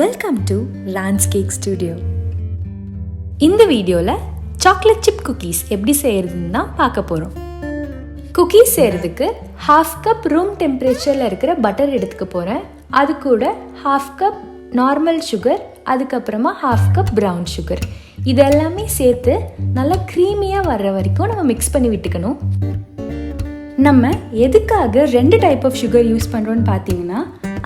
Welcome to Ron's cake studio. இந்த வீடியோவில் chocolate chip cookies எப்படி செய்கிறதுன்னு தான் பார்க்க போகிறோம். குக்கீஸ் செய்கிறதுக்கு 1/2 கப் ரூம் டெம்பரேச்சரில் இருக்கிற பட்டர் எடுத்துக்க போகிறேன். அது கூட 1/2 கப் நார்மல் சுகர், அதுக்கப்புறமா 1/2 கப் ப்ரௌன் சுகர், இதெல்லாமே சேர்த்து நல்லா க்ரீமியாக வர்ற வரைக்கும் நம்ம மிக்ஸ் பண்ணி விட்டுக்கணும். நம்ம எதுக்காக 2 டைப் ஆஃப் சுகர் யூஸ் பண்ணுறோன்னு பார்த்தீங்கன்னா,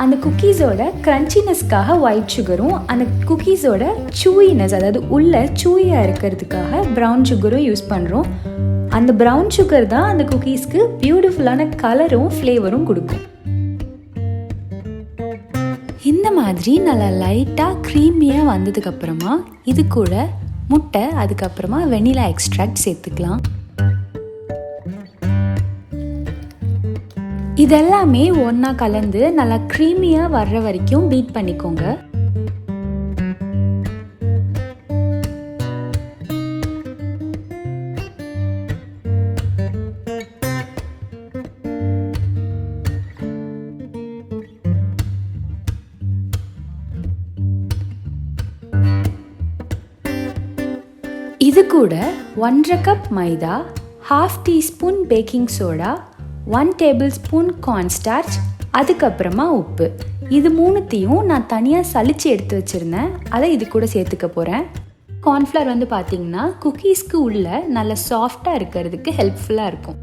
அந்த குக்கீஸோட க்ரன்ச்சினஸ்க்காக ஒயிட் சுகரும், அந்த குக்கீஸோட சூயினஸ், அதாவது உள்ள சூயாக இருக்கிறதுக்காக ப்ரௌன் சுகரும் யூஸ் பண்ணுறோம். அந்த ப்ரௌன் சுகர் தான் அந்த குக்கீஸ்க்கு பியூட்டிஃபுல்லான கலரும் ஃப்ளேவரும் கொடுக்கும். இந்த மாதிரி நல்லா லைட்டாக க்ரீமியாக வந்ததுக்கப்புறமா இது கூட முட்டை, அதுக்கப்புறமா வெனிலா எக்ஸ்ட்ராக்ட் சேர்த்துக்கலாம். இதெல்லாமே ஒன்றா கலந்து நல்லா க்ரீமியாக வர்ற வரைக்கும் பீட் பண்ணிக்கோங்க. இது கூட 1/2 கப் மைதா, 1/2 teaspoon baking soda, 1 tablespoon cornstarch, அதுக்கப்புறமா உப்பு, இது மூணுத்தையும் நான் தனியாக சலிச்சு எடுத்து வச்சுருந்தேன். அதை இது கூட சேர்த்துக்க போகிறேன். cornflour வந்து பார்த்திங்கன்னா குக்கீஸ்க்கு உள்ள நல்ல சாஃப்டாக இருக்கிறதுக்கு ஹெல்ப்ஃபுல்லாக இருக்கும்.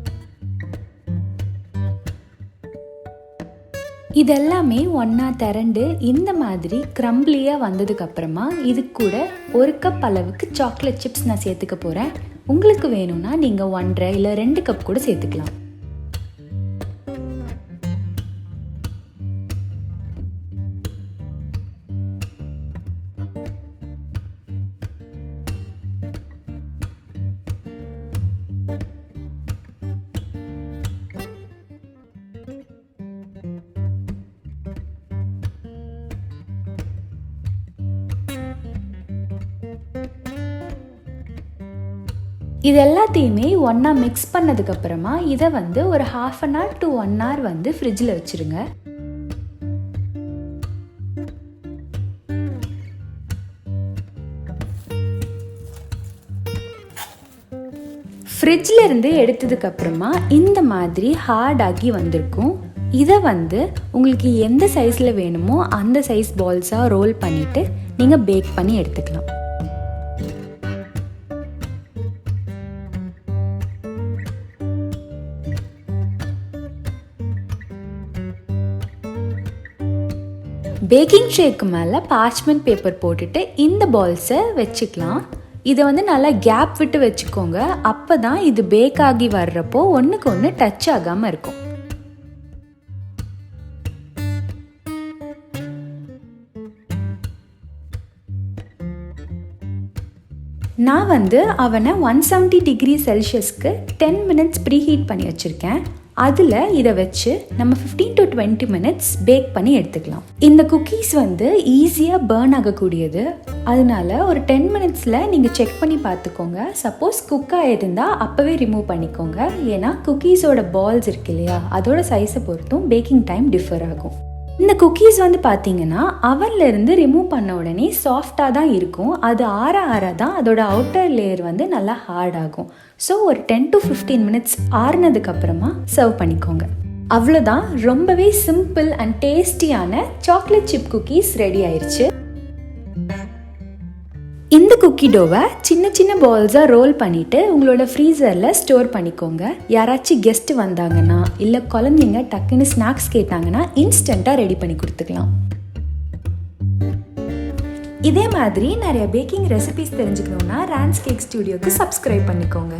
இதெல்லாமே ஒன்றா திரண்டு இந்த மாதிரி க்ரம்பிளியாக வந்ததுக்கப்புறமா இது கூட 1 கப் அளவுக்கு சாக்லேட் சிப்ஸ் நான் சேர்த்துக்க போகிறேன். உங்களுக்கு வேணும்னா நீங்கள் 1.5 இல்லை 2 கப் கூட சேர்த்துக்கலாம். இது எல்லாத்தையுமே ஒன்றா மிக்ஸ் பண்ணதுக்கப்புறமா இதை வந்து ஒரு 1/2 an hour to 1 hour வந்து ஃப்ரிட்ஜில் வச்சுருங்க. ஃப்ரிட்ஜில் இருந்து எடுத்ததுக்கப்புறமா இந்த மாதிரி ஹார்டாகி வந்திருக்கும். இதை வந்து உங்களுக்கு எந்த சைஸில் வேணுமோ அந்த சைஸ் பால்ஸாக ரோல் பண்ணிவிட்டு நீங்கள் பேக் பண்ணி எடுத்துக்கலாம். பேக்கிங் ட்ரேக்கு மேலே பார்ச்மெண்ட் பேப்பர் போட்டுட்டு இந்த பால்ஸை வச்சுக்கலாம். இதை வந்து நல்லா கேப் விட்டு வச்சுக்கோங்க. அப்போ தான் இது பேக் ஆகி வர்றப்போ ஒன்றுக்கு ஒன்று டச் ஆகாமல் இருக்கும். நான் வந்து அவனை 170 டிகிரி செல்சியஸ்க்கு 10 minutes ப்ரீ ஹீட் பண்ணி வச்சுருக்கேன். அதில் இதை வச்சு நம்ம 15 to 20 minutes பேக் பண்ணி எடுத்துக்கலாம். இந்த குக்கீஸ் வந்து ஈஸியாக பேர்ன் ஆகக்கூடியது. அதனால ஒரு 10 minutesல நீங்கள் செக் பண்ணி பார்த்துக்கோங்க. சப்போஸ் குக் ஆகிருந்தால் அப்போவே ரிமூவ் பண்ணிக்கோங்க. ஏன்னா குக்கீஸோட பால்ஸ் இருக்கு இல்லையா, அதோட சைஸை பொறுத்தும் பேக்கிங் டைம் டிஃபர் ஆகும். இந்த குக்கீஸ் வந்து பார்த்தீங்கன்னா அவன்லேருந்து ரிமூவ் பண்ண உடனே சாஃப்டாக தான் இருக்கும். அது ஆற ஆற தான் அதோட அவுட்டர் லேயர் வந்து நல்லா ஹார்ட் ஆகும். ஸோ ஒரு 10 to 15 minutes ஆறுனதுக்கப்புறமா சர்வ் பண்ணிக்கோங்க. அவ்வளோதான், ரொம்பவே சிம்பிள் அண்ட் டேஸ்டியான சாக்லேட் சிப் குக்கீஸ் ரெடி ஆயிடுச்சு. இந்த குக்கி டோவை சின்ன சின்ன பால்ஸாக ரோல் பண்ணிவிட்டு உங்களோட ஃப்ரீசரில் ஸ்டோர் பண்ணிக்கோங்க. யாராச்சும் கெஸ்ட்டு வந்தாங்கன்னா இல்லை குழந்தைங்க டக்குன்னு ஸ்நாக்ஸ் கேட்டாங்கன்னா இன்ஸ்டண்ட்டாக ரெடி பண்ணி கொடுத்துக்கலாம். இதே மாதிரி நிறைய பேக்கிங் ரெசிபிஸ் தெரிஞ்சுக்கணுன்னா ரான்ஸ் கேக் ஸ்டுடியோக்கு சப்ஸ்கிரைப் பண்ணிக்கோங்க.